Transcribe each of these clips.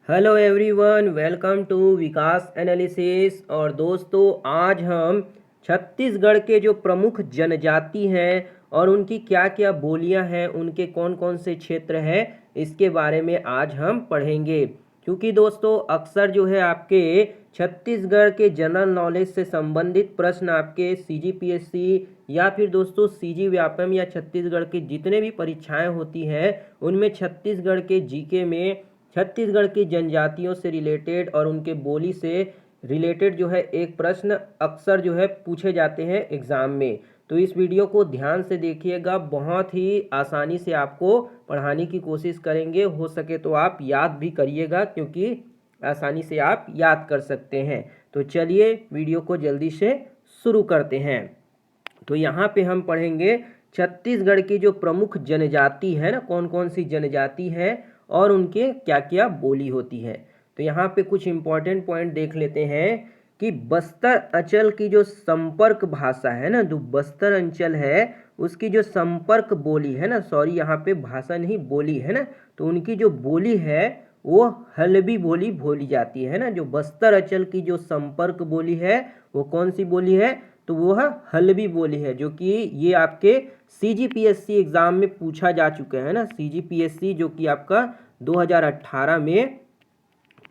Hello everyone, welcome to Vikas analysis. और दोस्तों, आज हम छत्तीसगढ़ के जो प्रमुख जनजाति हैं और उनकी क्या क्या बोलियां हैं, उनके कौन कौन से क्षेत्र हैं, इसके बारे में आज हम पढ़ेंगे। क्योंकि दोस्तों, अक्सर जो है आपके छत्तीसगढ़ के जनरल नॉलेज से संबंधित प्रश्न आपके सीजीपीएससी या फिर दोस्तों सीजी व्यापम या छत्तीसगढ़ की जितने भी परीक्षाएं होती हैं, उनमें छत्तीसगढ़ के जीके में छत्तीसगढ़ की जनजातियों से रिलेटेड और उनके बोली से रिलेटेड जो है एक प्रश्न अक्सर जो है पूछे जाते हैं एग्ज़ाम में। तो इस वीडियो को ध्यान से देखिएगा, बहुत ही आसानी से आपको पढ़ाने की कोशिश करेंगे। हो सके तो आप याद भी करिएगा, क्योंकि आसानी से आप याद कर सकते हैं। तो चलिए वीडियो को जल्दी से शुरू करते हैं। तो यहाँ पे हम पढ़ेंगे छत्तीसगढ़ की जो प्रमुख जनजाति है ना, कौन कौन सी जनजाति है और उनके क्या क्या बोली होती है। तो यहाँ पे कुछ इम्पोर्टेंट पॉइंट देख लेते हैं कि बस्तर अंचल की जो संपर्क भाषा है ना, जो बस्तर अंचल है उसकी जो संपर्क बोली है ना, सॉरी यहाँ पे भाषा नहीं बोली है ना, तो उनकी जो बोली है वो हल्बी बोली बोली जाती है ना। जो बस्तर अंचल की जो संपर्क बोली है वो कौन सी बोली है, तो वो है हल्बी बोली है, जो कि ये आपके सीजीपीएससी एग्जाम में पूछा जा चुका है ना। सीजीपीएससी जो कि आपका 2018 में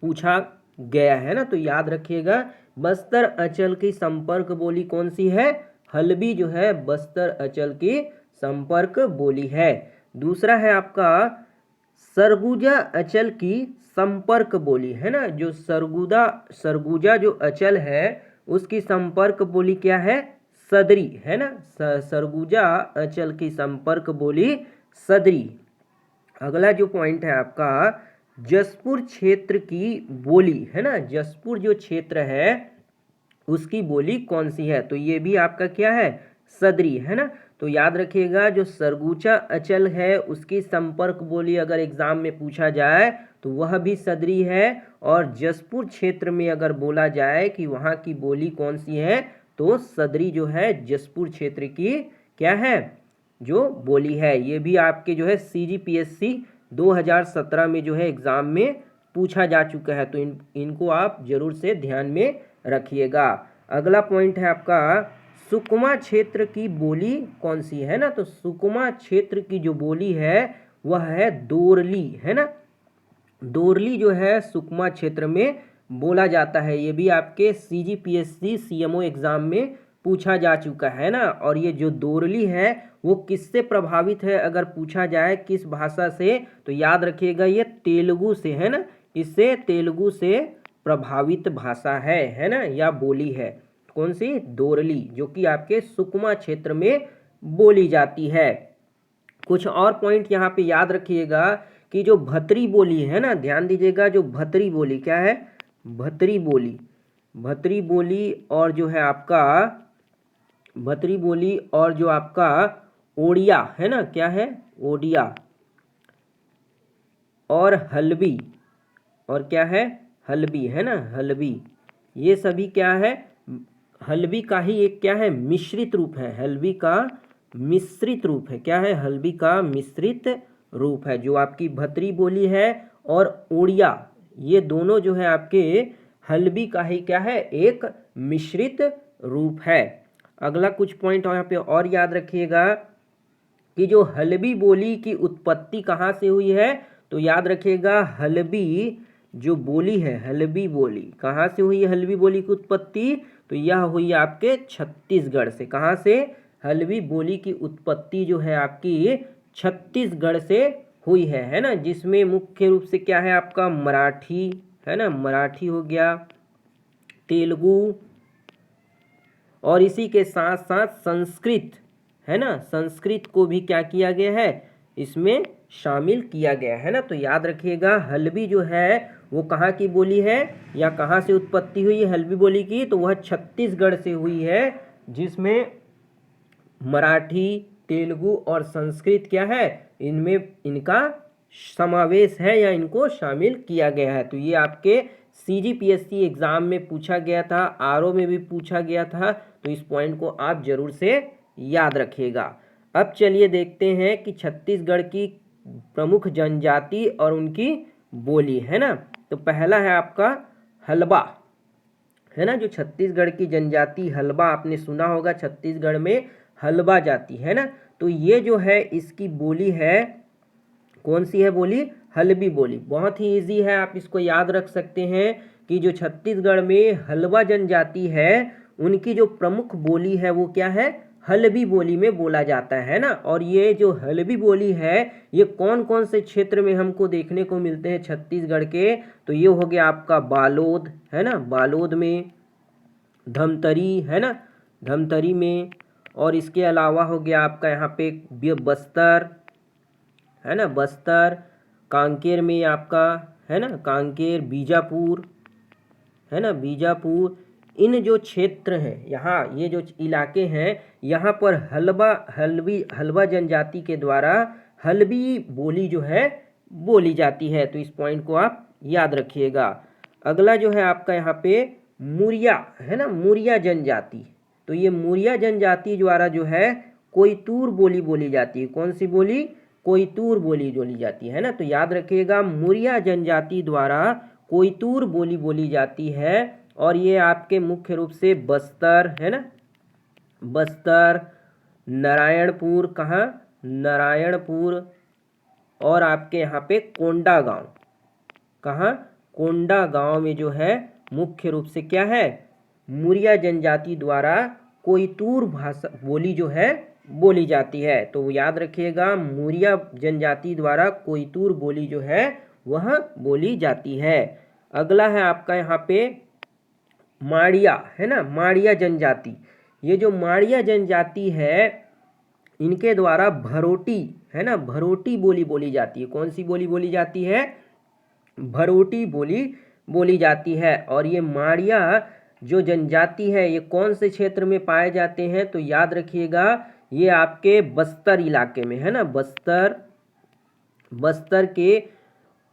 पूछा गया है ना। तो याद रखिएगा, बस्तर अंचल की संपर्क बोली कौन सी है, हल्बी जो है बस्तर अंचल की संपर्क बोली है। दूसरा है आपका सरगुजा अंचल की संपर्क बोली है ना। जो सरगुजा जो अंचल है उसकी संपर्क बोली क्या है, सदरी है ना। सरगुजा अंचल की संपर्क बोली सदरी। अगला जो पॉइंट है आपका जसपुर क्षेत्र की बोली है ना। जसपुर जो क्षेत्र है उसकी बोली कौन सी है, तो ये भी आपका क्या है, सदरी है ना। तो याद रखिएगा, जो सरगुजा अंचल है उसकी संपर्क बोली अगर एग्जाम में पूछा जाए तो वह भी सदरी है। और जसपुर क्षेत्र में अगर बोला जाए कि वहाँ की बोली कौन सी है, तो सदरी जो है जसपुर क्षेत्र की क्या है, जो बोली है। ये भी आपके जो है सीजीपीएससी 2017 में जो है एग्ज़ाम में पूछा जा चुका है। तो इनको आप जरूर से ध्यान में रखिएगा। अगला पॉइंट है आपका सुकमा क्षेत्र की बोली कौन सी है ना। तो सुकमा क्षेत्र की जो बोली है वह है दोरली है ना। दोरली जो है सुकमा क्षेत्र में बोला जाता है। ये भी आपके सीजीपीएससी सीएमओ एग्जाम में पूछा जा चुका है ना। और ये जो दोरली है वो किससे प्रभावित है अगर पूछा जाए किस भाषा से, तो याद रखिएगा ये तेलुगु से है ना। इससे तेलुगु से प्रभावित भाषा है ना, या बोली है कौन सी, दोरली, जो कि आपके सुकमा क्षेत्र में बोली जाती है। कुछ और पॉइंट यहाँ पे याद रखिएगा कि जो भतरी बोली है ना, ध्यान दीजिएगा, जो भतरी बोली क्या है, भतरी बोली, भतरी बोली और जो है आपका भतरी बोली और जो आपका ओडिया है ना, क्या है, ओडिया और हल्बी, और क्या है, हल्बी है ना, हल्बी, ये सभी क्या है, हल्बी का ही एक क्या है, मिश्रित रूप है। हल्बी का मिश्रित रूप है, क्या है, हल्बी का मिश्रित रूप है। जो आपकी भतरी बोली है और ओडिया, ये दोनों जो है आपके हल्बी का ही क्या है, एक मिश्रित रूप है। अगला कुछ पॉइंट यहाँ पे और याद रखिएगा कि जो हल्बी बोली की उत्पत्ति कहाँ से हुई है, तो याद रखिएगा हल्बी जो बोली है, हल्बी बोली कहाँ से हुई है, हल्बी बोली की उत्पत्ति, तो यह हुई आपके छत्तीसगढ़ से। कहाँ से, हल्बी बोली की उत्पत्ति जो है आपकी छत्तीसगढ़ से हुई है ना। जिसमें मुख्य रूप से क्या है आपका मराठी है ना, मराठी हो गया, तेलुगु, और इसी के साथ साथ संस्कृत है ना, संस्कृत को भी क्या किया गया है, इसमें शामिल किया गया है ना। तो याद रखिएगा हल्बी जो है वो कहाँ की बोली है या कहाँ से उत्पत्ति हुई है हल्बी बोली की, तो वह छत्तीसगढ़ से हुई है, जिसमें मराठी, तेलुगु और संस्कृत क्या है, इनमें इनका समावेश है या इनको शामिल किया गया है। तो ये आपके सीजीपीएससी एग्जाम में पूछा गया था, आरओ में भी पूछा गया था, तो इस पॉइंट को आप जरूर से याद रखिएगा। अब चलिए देखते हैं कि छत्तीसगढ़ की प्रमुख जनजाति और उनकी बोली है ना। तो पहला है आपका हलबा, है ना, जो छत्तीसगढ़ की जनजाति हलबा आपने सुना होगा, छत्तीसगढ़ में हलबा जाति है ना। तो ये जो है इसकी बोली है, कौन सी है बोली? हलबी बोली। बहुत ही इजी है, आप इसको याद रख सकते हैं कि जो छत्तीसगढ़ में हलबा जनजाति है उनकी जो प्रमुख बोली है वो क्या है? हलबी बोली में बोला जाता है ना। और ये जो हलबी बोली है ये कौन कौन से क्षेत्र में हमको देखने को मिलते हैं छत्तीसगढ़ के? तो ये हो गया आपका बालोद, है ना, बालोद में, धमतरी, है ना, धमतरी में, और इसके अलावा हो गया आपका यहाँ पे बस्तर, है ना, बस्तर, कांकेर में आपका, है ना, कांकेर, बीजापुर, है ना, बीजापुर। इन जो क्षेत्र हैं यहाँ, ये जो इलाके हैं यहाँ पर हलबा जनजाति के द्वारा हलबी बोली जो है बोली जाती है। तो इस पॉइंट को आप याद रखिएगा। अगला जो है आपका यहाँ पे मुरिया, है ना, मुरिया जनजाति। तो ये मुरिया जनजाति द्वारा जो है कोयतूर बोली बोली जाती है। कौन सी बोली? कोयतूर बोली बोली जाती है ना। तो याद रखिएगा, मुरिया जनजाति द्वारा कोयतूर बोली बोली जाती है। और ये आपके मुख्य रूप से बस्तर, है ना, बस्तर, नारायणपुर, कहाँ? नारायणपुर, और आपके यहाँ पे कोंडागांव, कहाँ? कोंडागांव में जो है मुख्य रूप से क्या है? मुरिया जनजाति द्वारा कोयतूर भाषा बोली जो है बोली जाती है। तो याद रखिएगा, मुरिया जनजाति द्वारा कोयतूर बोली जो है वह बोली जाती है। अगला है आपका यहाँ पे माड़िया, है ना, माड़िया जनजाति। ये जो माड़िया जनजाति है इनके द्वारा भरोटी, है ना, भरोटी बोली बोली जाती है। कौन सी बोली बोली जाती है? भरोटी बोली बोली जाती है। और ये माड़िया जो जनजाति है ये कौन से क्षेत्र में पाए जाते हैं? तो याद रखिएगा, ये आपके बस्तर इलाके में, है ना, बस्तर, बस्तर के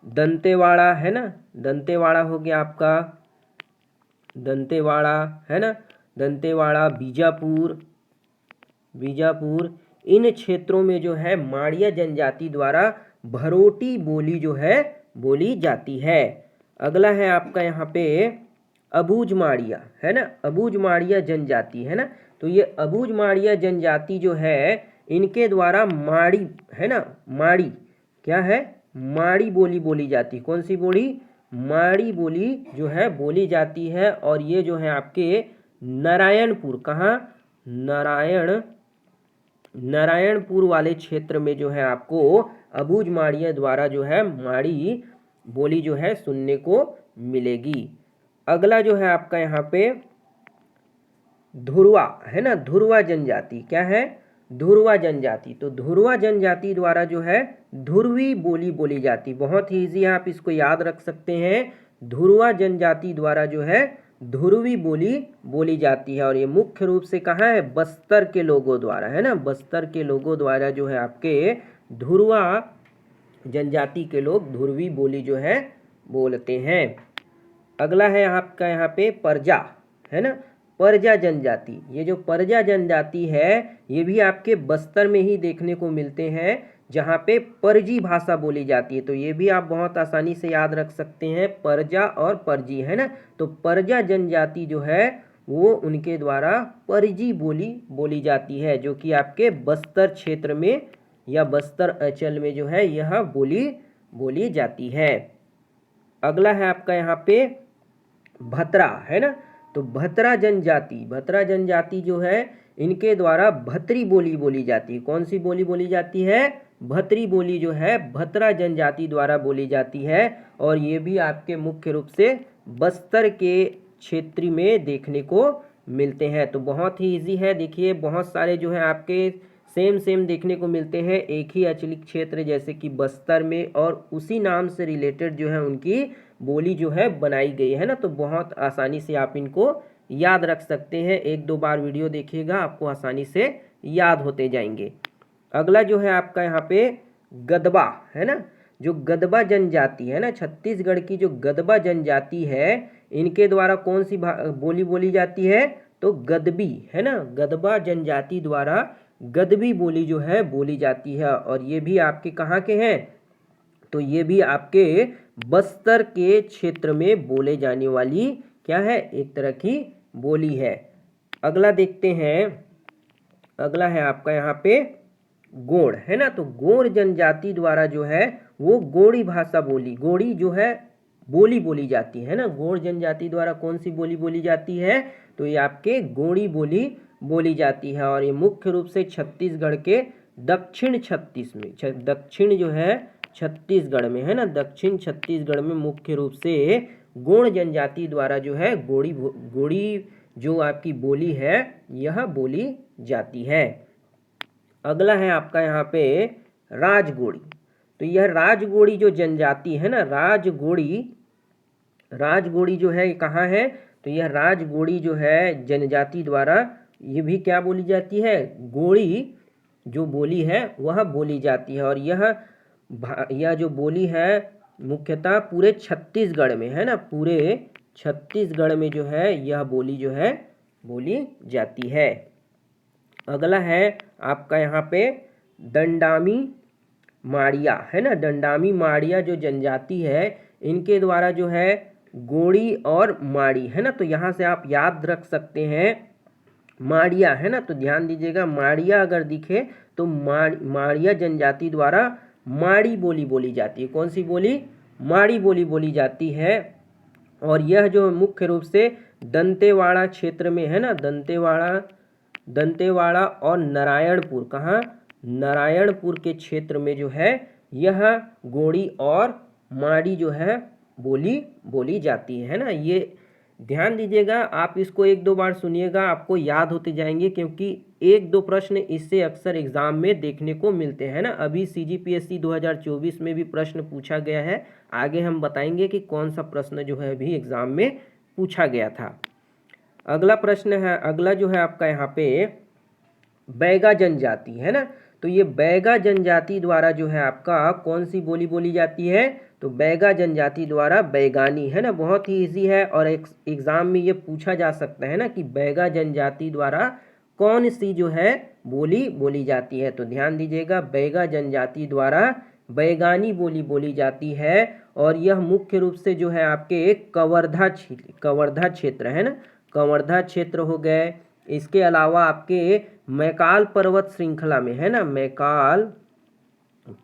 दंतेवाड़ा, है ना, दंतेवाड़ा हो गया आपका, दंतेवाड़ा, है ना, दंतेवाड़ा, बीजापुर, बीजापुर, इन क्षेत्रों में जो है माड़िया जनजाति द्वारा भरोटी बोली जो है बोली जाती है। अगला है आपका यहाँ पे अबूझ माड़िया, है ना, अबूझ माड़िया जनजाति, है ना। तो ये अबूझ माड़िया जनजाति जो है इनके द्वारा माड़ी, है ना, माड़ी, क्या है? माड़ी बोली बोली जाती। कौन सी बोली? माड़ी बोली जो है बोली जाती है। और ये जो है आपके नारायणपुर, कहाँ? नारायणपुर वाले क्षेत्र में जो है आपको अबूझ माड़िया द्वारा जो है माड़ी बोली जो है सुनने को मिलेगी। अगला जो है आपका यहाँ पे धुरवा, है ना, धुरवा जनजाति, क्या है? धुरवा जनजाति। तो धुरवा जनजाति द्वारा जो है धुरवी बोली बोली जाती। बहुत ही ईजी है, आप इसको याद रख सकते हैं। धुरवा जनजाति द्वारा जो है धुरवी बोली बोली जाती है। और ये मुख्य रूप से कहाँ है? बस्तर के लोगों द्वारा, है ना, बस्तर के लोगों द्वारा जो है आपके धुरवा जनजाति के लोग धुरवी बोली जो है बोलते हैं। अगला है आपका यहाँ पे परजा, है ना, परजा जनजाति। ये जो परजा जनजाति है ये भी आपके बस्तर में ही देखने को मिलते हैं जहाँ पे परजी भाषा बोली जाती है। तो ये भी आप बहुत आसानी से याद रख सकते हैं, परजा और परजी, है ना। तो परजा जनजाति जो है वो उनके द्वारा परजी बोली बोली जाती है, जो कि आपके बस्तर क्षेत्र में या बस्तर अंचल में जो है यह बोली बोली जाती है। अगला है आपका यहाँ पे भतरा, है ना। तो भतरा जनजाति जो है इनके द्वारा भतरी बोली बोली जाती है। कौन सी बोली बोली जाती है? भतरी बोली जो है भतरा जनजाति द्वारा बोली जाती है। और ये भी आपके मुख्य रूप से बस्तर के क्षेत्र में देखने को मिलते हैं। तो बहुत ही इजी है, देखिए बहुत सारे जो है आपके सेम देखने को मिलते हैं एक ही अंचलिक क्षेत्र जैसे कि बस्तर में, और उसी नाम से रिलेटेड जो है उनकी बोली जो है बनाई गई है ना। तो बहुत आसानी से आप इनको याद रख सकते हैं, एक दो बार वीडियो देखिएगा आपको आसानी से याद होते जाएंगे। अगला जो है आपका यहाँ पे गदबा, है ना, जो गदबा जनजाति है ना, छत्तीसगढ़ की जो गदबा जनजाति है इनके द्वारा कौन सी बोली बोली जाती है? तो गदबी, है ना, गदबा जनजाति द्वारा गदबी बोली जो है बोली जाती है। और ये भी आपके कहाँ के हैं? तो ये भी आपके बस्तर के क्षेत्र में बोले जाने वाली क्या है, एक तरह की बोली है। अगला देखते हैं, अगला है आपका यहाँ पे गोंड, है ना। तो गोंड जनजाति द्वारा जो है वो गोंडी भाषा बोली, गोंडी जो है बोली बोली जाती है ना। गोंड जनजाति द्वारा कौन सी बोली बोली जाती है, तो ये आपके गोंडी बोली बोली जाती है। और ये मुख्य रूप से छत्तीसगढ़ के दक्षिण छत्तीस में, दक्षिण जो है छत्तीसगढ़ में, है ना, दक्षिण छत्तीसगढ़ में मुख्य रूप से गोंड जनजाति द्वारा जो है गोंडी जो आपकी बोली है यह बोली जाती है। अगला है आपका यहाँ पे राजगोड़ी। तो यह राजगोड़ी जो जनजाति है ना, राजगोड़ी जो है कहाँ है, तो यह राजगोड़ी जो है जनजाति द्वारा ये भी क्या बोली जाती है, गोड़ी जो बोली है वह बोली जाती है। और यह जो बोली है मुख्यतः पूरे छत्तीसगढ़ में, है ना, पूरे छत्तीसगढ़ में जो है यह बोली जो है बोली जाती है। अगला है आपका यहाँ पे दंडामी माड़िया, है ना। दंडामी माड़िया जो जनजाति है इनके द्वारा जो है गोड़ी और माड़ी, है ना। तो यहाँ से आप याद रख सकते हैं माड़िया, है ना। तो ध्यान दीजिएगा, माड़िया अगर दिखे तो माड़िया जनजाति द्वारा माड़ी बोली बोली जाती है। कौन सी बोली, माड़ी बोली बोली जाती है। और यह जो मुख्य रूप से दंतेवाड़ा क्षेत्र में, है ना, दंतेवाड़ा और नारायणपुर, कहाँ, नारायणपुर के क्षेत्र में जो है यह गोड़ी और माड़ी जो है बोली जाती है ना। ये ध्यान दीजिएगा, आप इसको एक दो बार सुनिएगा, आपको याद होते जाएंगे, क्योंकि एक दो प्रश्न इससे अक्सर एग्जाम में देखने को मिलते हैं ना। अभी CGPSC 2024 में भी प्रश्न पूछा गया है, आगे हम बताएंगे कि कौन सा प्रश्न जो है अभी एग्जाम में पूछा गया था। अगला प्रश्न है, अगला जो है आपका यहाँ पे बैगा जनजाति, है ना। तो ये बैगा जनजाति द्वारा जो है आपका कौन सी बोली बोली जाती है, तो बैगा जनजाति द्वारा बैगानी, है ना। बहुत ही इजी है और एग्जाम में ये पूछा जा सकता है ना कि बैगा जनजाति द्वारा कौन सी जो है बोली बोली जाती है। तो ध्यान दीजिएगा, बैगा जनजाति द्वारा बैगानी बोली बोली जाती है। और यह मुख्य रूप से जो है आपके कवर्धा क्षेत्र, है ना, कवर्धा क्षेत्र हो गए। इसके अलावा आपके मैकाल पर्वत श्रृंखला में, है ना, मैकाल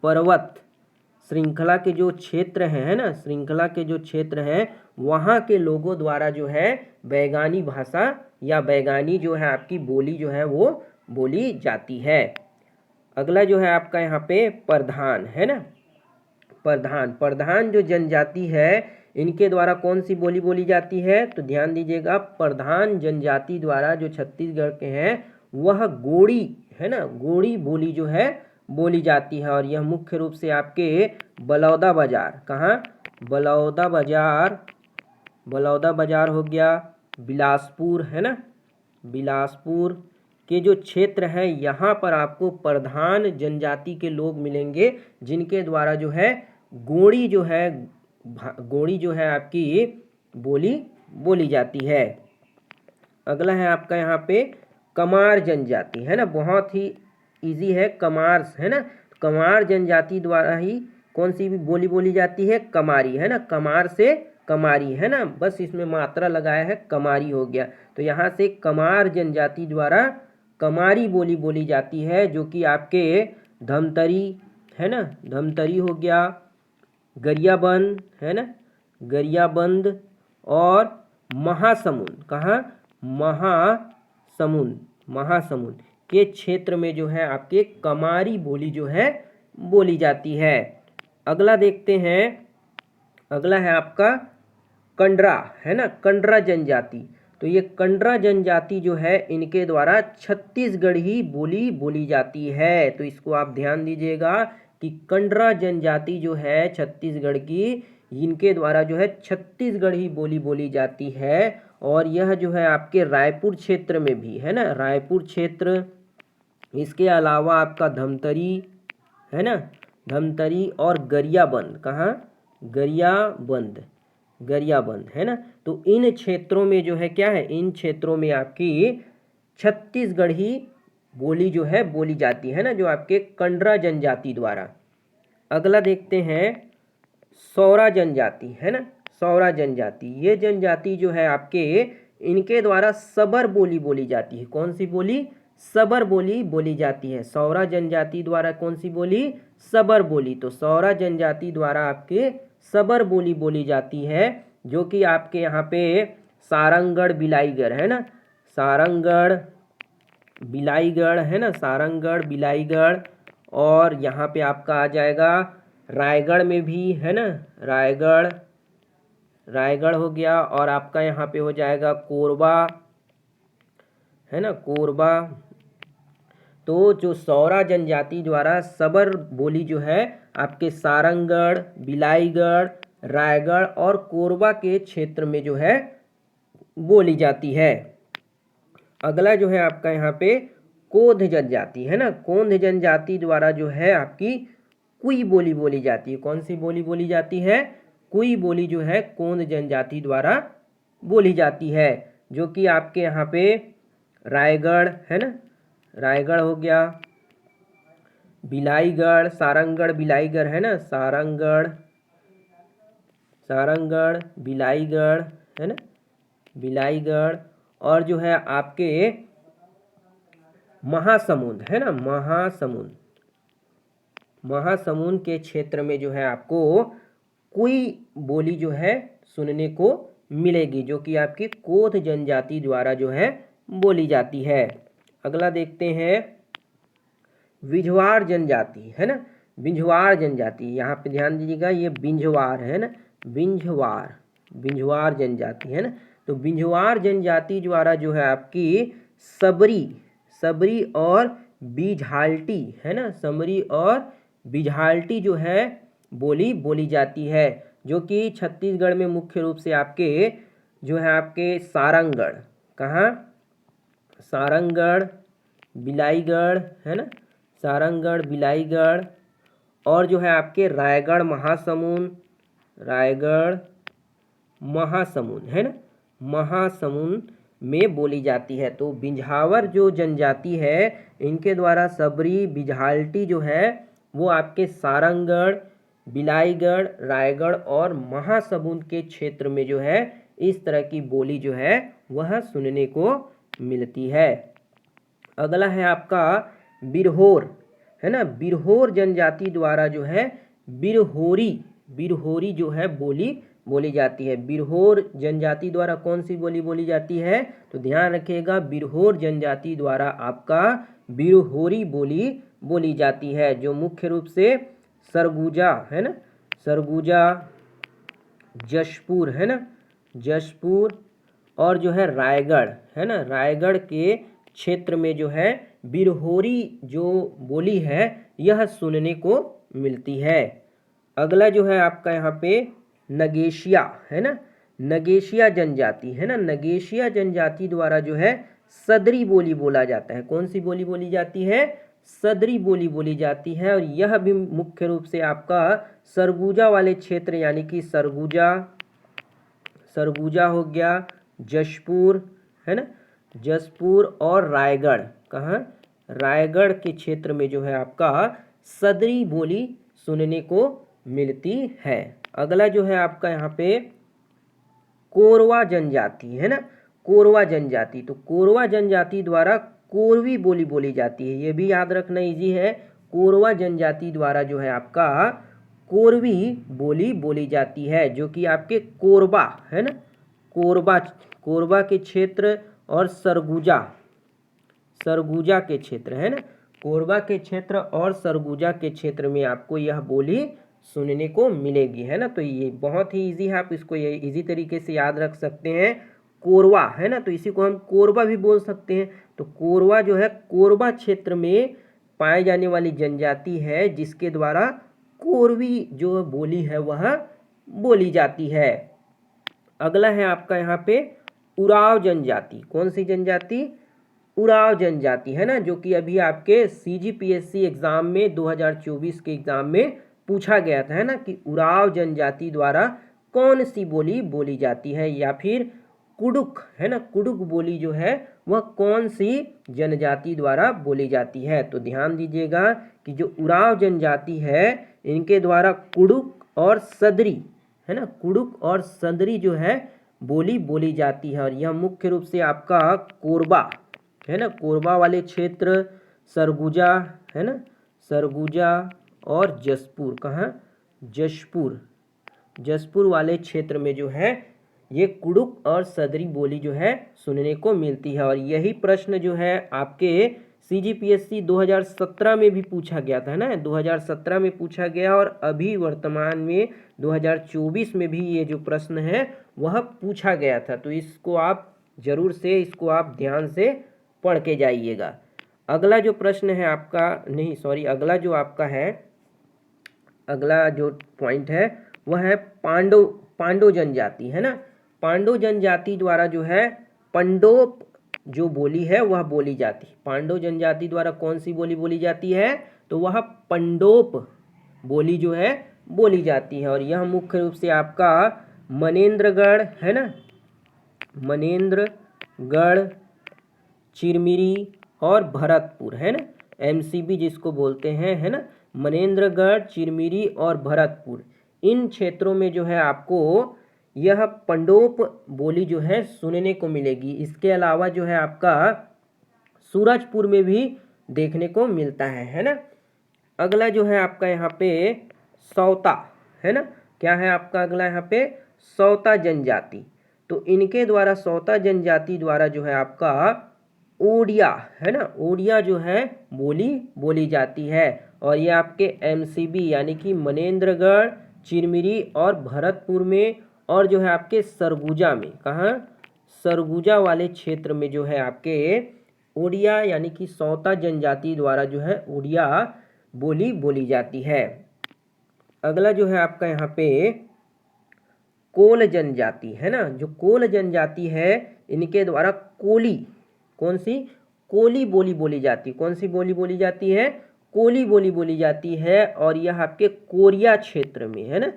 पर्वत श्रृंखला के जो क्षेत्र हैं, है ना, श्रृंखला के जो क्षेत्र हैं वहाँ के लोगों द्वारा जो है बैगानी भाषा या बैगानी जो है आपकी बोली जो है वो बोली जाती है। अगला जो है आपका यहाँ पे प्रधान, है ना, प्रधान जो जनजाति है इनके द्वारा कौन सी बोली बोली जाती है, तो ध्यान दीजिएगा, प्रधान जनजाति द्वारा जो छत्तीसगढ़ के हैं वह गोड़ी, है ना, गोड़ी बोली जो है बोली जाती है। और यह मुख्य रूप से आपके बलौदा बाजार, कहाँ, बलौदा बाजार हो गया, बिलासपुर, है ना, बिलासपुर के जो क्षेत्र है यहाँ पर आपको प्रधान जनजाति के लोग मिलेंगे जिनके द्वारा जो है गोड़ी जो है आपकी बोली बोली जाती है। अगला है आपका यहाँ पे कमार जनजाति, है ना, बहुत ही इजी है, कमार, है ना। कमार जनजाति द्वारा ही कौन सी भी बोली बोली जाती है, कमारी, है ना, कमार से कमारी, है ना, बस इसमें मात्रा लगाया है, कमारी हो गया। तो यहाँ से कमार जनजाति द्वारा कमारी बोली बोली जाती है, जो कि आपके धमतरी, है ना, धमतरी हो गया, गरियाबंद, है ना, गरियाबंद और महासमुंद, कहाँ, महासमुंद के क्षेत्र में जो है आपके कमारी बोली जो है बोली जाती है। अगला देखते हैं, अगला है आपका कंडरा, है ना, कंडरा जनजाति। तो ये कंडरा जनजाति जो है इनके द्वारा छत्तीसगढ़ी बोली बोली जाती है। तो इसको आप ध्यान दीजिएगा कि कंडरा जनजाति जो है छत्तीसगढ़ की, इनके द्वारा जो है छत्तीसगढ़ी बोली बोली जाती है। और यह जो है आपके रायपुर क्षेत्र में भी, है ना, रायपुर क्षेत्र, इसके अलावा आपका धमतरी, है ना, धमतरी और गरियाबंद, कहाँ, गरियाबंद, है ना। तो इन क्षेत्रों में जो है क्या है, इन क्षेत्रों में आपकी छत्तीसगढ़ी बोली जो है बोली जाती है ना, जो आपके कंडरा जनजाति द्वारा। अगला देखते हैं सौरा जनजाति, है ना, सौरा जनजाति। ये जनजाति जो है आपके, इनके द्वारा सबर बोली बोली जाती है। कौन सी बोली? सबर बोली बोली जाती है। सौरा जनजाति द्वारा कौन सी बोली? सबर बोली। तो सौरा जनजाति द्वारा आपके सबर बोली बोली जाती है, जो कि आपके यहाँ पे सारंगढ़ बिलाईगढ़, है ना, सारंगढ़ बिलाईगढ़, है ना, सारंगढ़ बिलाईगढ़। और यहाँ पे आपका आ जाएगा रायगढ़ में भी, है ना, रायगढ़, रायगढ़ हो गया। और आपका यहाँ पे हो जाएगा कोरबा, है ना, कोरबा। तो जो सौरा जनजाति द्वारा सबर बोली जो है आपके सारंगढ़, बिलाईगढ़, रायगढ़ और कोरबा के क्षेत्र में जो है बोली जाती है। अगला जो है आपका यहाँ पे कोंध जनजाति, है ना, कोंध जनजाति द्वारा जो है आपकी कुई बोली बोली जाती है। कौन सी बोली बोली जाती है? कुई बोली जो है कोंध जनजाति द्वारा बोली जाती है, जो कि आपके यहाँ पे रायगढ़, है ना, रायगढ़ हो गया, बिलाईगढ़, सारंगढ़ बिलाईगढ़, है ना, सारंगढ़, सारंगढ़ बिलाईगढ़, है ना, बिलाईगढ़। और जो है आपके महासमुंद, है ना, महासमुंद, महासमुंद के क्षेत्र में जो है आपको कोई बोली जो है सुनने को मिलेगी, जो कि आपकी कोंध जनजाति द्वारा जो है बोली जाती है। अगला देखते हैं बिंझवार जनजाति, है ना, बिंझवार जनजाति। यहाँ पे ध्यान दीजिएगा, ये बिंझवार है ना, बिंझवार, बिंझवार जनजाति, है ना। तो बिंझवार जनजाति द्वारा जो है आपकी सबरी, सबरी और बिझाल्टी, है ना, समरी और बिझाल्टी जो है बोली बोली जाती है, जो कि छत्तीसगढ़ में मुख्य रूप से आपके जो है आपके सारंगढ़, कहाँ? सारंगढ़ बिलाईगढ़, है ना, सारंगढ़ बिलाईगढ़। और जो है आपके रायगढ़ महासमुंद, रायगढ़ महासमुंद, है ना, महासमुंद में बोली जाती है। तो बिंझावर जो जनजाति है, इनके द्वारा सबरी बिझाल्टी जो है वो आपके सारंगढ़, बिलाईगढ़, रायगढ़ और महासमुंद के क्षेत्र में जो है इस तरह की बोली जो है वह सुनने को मिलती है। अगला है आपका बिरहोर, है ना, बिरहोर जनजाति द्वारा जो है बिरहोरी, बिरहोरी जो है बोली बोली जाती है। बिरहोर जनजाति द्वारा कौन सी बोली बोली जाती है? तो ध्यान रखिएगा, बिरहोर जनजाति द्वारा आपका बिरहोरी बोली बोली जाती है, जो मुख्य रूप से सरगुजा, है ना, सरगुजा, जशपुर, है ना, जशपुर और जो है रायगढ़, है ना, रायगढ़ के क्षेत्र में जो है बिरहोरी जो बोली है यह सुनने को मिलती है। अगला जो है आपका यहाँ पे नगेशिया, है ना, नगेशिया जनजाति, है ना, नगेशिया जनजाति द्वारा जो है सदरी बोली बोला जाता है। कौन सी बोली बोली जाती है? सदरी बोली बोली जाती है। और यह भी मुख्य रूप से आपका सरगुजा वाले क्षेत्र, यानी कि सरगुजा, सरगुजा हो गया, जशपुर, है ना, जशपुर और रायगढ़, कहाँ? रायगढ़ के क्षेत्र में जो है आपका सदरी बोली सुनने को मिलती है। अगला जो है आपका यहाँ पे कोरवा जनजाति, है ना, कोरवा जनजाति। तो कोरवा जनजाति द्वारा कोरवी बोली बोली जाती है, ये भी याद रखना इजी है। कोरवा जनजाति द्वारा जो है आपका कोरवी बोली बोली जाती है, जो कि आपके कोरबा, है ना, कोरबा, कोरबा के क्षेत्र और सरगुजा, सरगुजा के क्षेत्र, है ना, कोरबा के क्षेत्र और सरगुजा के क्षेत्र में आपको यह बोली सुनने को मिलेगी, है ना। तो ये बहुत ही इजी है, आप इसको ये इजी तरीके से याद रख सकते हैं। कोरवा, है ना, तो इसी को हम कोरबा भी बोल सकते हैं। तो कोरवा जो है कोरबा क्षेत्र में पाए जाने वाली जनजाति है, जिसके द्वारा कोरवी जो बोली है वह बोली जाती है। अगला है आपका यहाँ पे उराव जनजाति। कौन सी जनजाति? उराव जनजाति, है ना, जो कि अभी आपके CGPSC एग्जाम में 2024 के एग्जाम में पूछा गया था, है ना, कि उराव जनजाति द्वारा कौन सी बोली बोली जाती है, या फिर कुडुक, है ना, कुडुक बोली जो है वह कौन सी जनजाति द्वारा बोली जाती है। तो ध्यान दीजिएगा कि जो उराव जनजाति है इनके द्वारा कुडुक और सदरी, है ना, कुडुख और सदरी जो है बोली बोली जाती है। और यह मुख्य रूप से आपका कोरबा, है ना, कोरबा वाले क्षेत्र, सरगुजा, है ना, सरगुजा और जसपुर, कहाँ, जसपुर वाले क्षेत्र में जो है ये कुडुख और सदरी बोली जो है सुनने को मिलती है। और यही प्रश्न जो है आपके CGPSC 2017 में भी पूछा गया था ना, 2017 में पूछा गया, और अभी वर्तमान में 2024 में भी ये जो प्रश्न है वह पूछा गया था। तो इसको आप जरूर से, इसको आप ध्यान से पढ़ के जाइएगा। अगला जो प्रश्न है आपका, नहीं सॉरी, अगला जो आपका है, अगला जो पॉइंट है वह है पांडो जनजाति, है ना। पांडो जनजाति द्वारा जो है पंडोप जो बोली है वह बोली जाती है। पांडो जनजाति द्वारा कौन सी बोली बोली जाती है, तो वह पंडोप बोली जो है बोली जाती है। और यह मुख्य रूप से आपका मनेन्द्रगढ़, है ना, मनेन्द्रगढ़, चिरमिरी और भरतपुर, है ना, MCB जिसको बोलते हैं, है ना, मनेन्द्रगढ़, चिरमिरी और भरतपुर, इन क्षेत्रों में जो है आपको यह पंडोप बोली जो है सुनने को मिलेगी। इसके अलावा जो है आपका सूरजपुर में भी देखने को मिलता है ना। अगला जो है आपका यहाँ पे सौता, है ना, क्या है आपका अगला यहाँ पे सौता जनजाति। तो इनके द्वारा, सौता जनजाति द्वारा जो है आपका ओडिया, है ना, ओडिया जो है बोली बोली जाती है। और ये आपके MCB यानी कि मनेन्द्रगढ़, चिरमिरी और भरतपुर में, और जो है आपके सरगुजा में, कहाँ, सरगुजा वाले क्षेत्र में जो है आपके ओडिया यानी कि सौता जनजाति द्वारा जो है ओडिया बोली बोली जाती है। अगला जो है आपका यहाँ पे कोल जनजाति, है ना, जो कोल जनजाति है इनके द्वारा कोली, कौन सी, कोली बोली बोली जाती, कौन सी बोली बोली जाती है, कोली बोली बोली जाती है। और यह आपके कोरिया क्षेत्र में, है ना,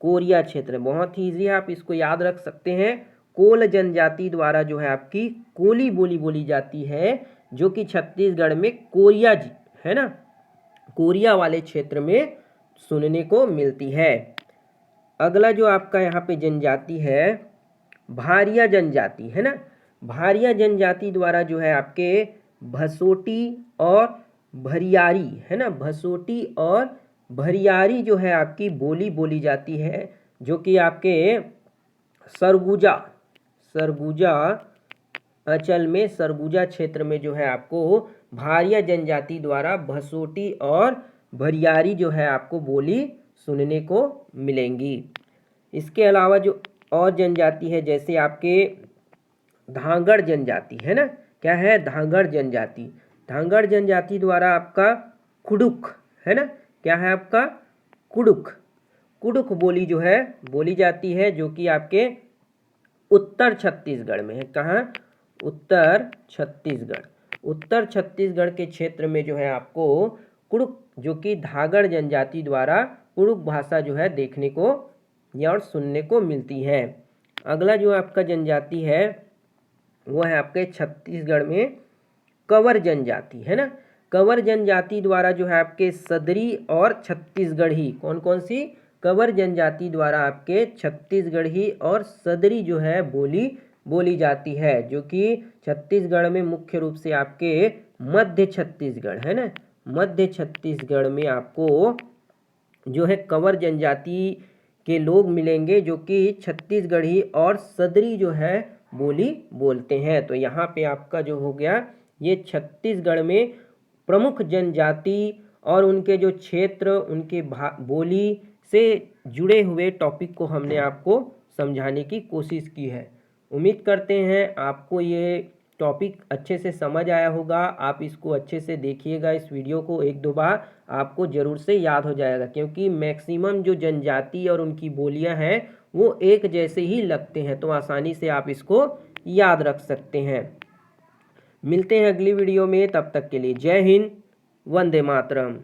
कोरिया क्षेत्र, बहुत ही ईजी है, आप इसको याद रख सकते हैं। कोल जनजाति द्वारा जो है आपकी कोली बोली बोली जाती है, जो कि छत्तीसगढ़ में कोरिया, है ना, कोरिया वाले क्षेत्र में सुनने को मिलती है। अगला जो आपका यहाँ पे जनजाति है भारिया जनजाति, है ना, भारिया जनजाति द्वारा जो है आपके भसोटी और भरियारी, है ना, भसोटी और भरियारी जो है आपकी बोली बोली जाती है, जो कि आपके सरगुजा अंचल में, सरगुजा क्षेत्र में जो है आपको भारिया जनजाति द्वारा भसोटी और भरियारी जो है आपको बोली सुनने को मिलेंगी। इसके अलावा जो और जनजाति है, जैसे आपके धांगड़ जनजाति, है ना, क्या है, धांगड़ जनजाति, धांगड़ जनजाति द्वारा आपका कुडुख, है ना, क्या है आपका कुडुख बोली जो है बोली जाती है, जो कि आपके उत्तर छत्तीसगढ़ में है। कहाँ, उत्तर छत्तीसगढ़ के क्षेत्र में जो है आपको कुडुख, जो कि धागड़ जनजाति द्वारा कुडुख भाषा जो है देखने को या और सुनने को मिलती है। अगला जो आपका जनजाति है वो है आपके छत्तीसगढ़ में कंवर जनजाति, है ना, कंवर जनजाति द्वारा जो है आपके सदरी और छत्तीसगढ़ी, कौन कौन सी, कंवर जनजाति द्वारा आपके छत्तीसगढ़ी और सदरी जो है बोली बोली जाती है, जो कि छत्तीसगढ़ में मुख्य रूप से आपके मध्य छत्तीसगढ़, है ना, मध्य छत्तीसगढ़ में आपको जो है कंवर जनजाति के लोग मिलेंगे, जो कि छत्तीसगढ़ी और सदरी जो है बोली बोलते हैं। तो यहाँ पे आपका जो हो गया, ये छत्तीसगढ़ में प्रमुख जनजाति और उनके जो क्षेत्र, उनके बोली से जुड़े हुए टॉपिक को हमने आपको समझाने की कोशिश की है। उम्मीद करते हैं आपको ये टॉपिक अच्छे से समझ आया होगा। आप इसको अच्छे से देखिएगा, इस वीडियो को एक दो बार, आपको ज़रूर से याद हो जाएगा, क्योंकि मैक्सिमम जो जनजाति और उनकी बोलियां हैं वो एक जैसे ही लगते हैं, तो आसानी से आप इसको याद रख सकते हैं। मिलते हैं अगली वीडियो में, तब तक के लिए जय हिंद, वंदे मातरम।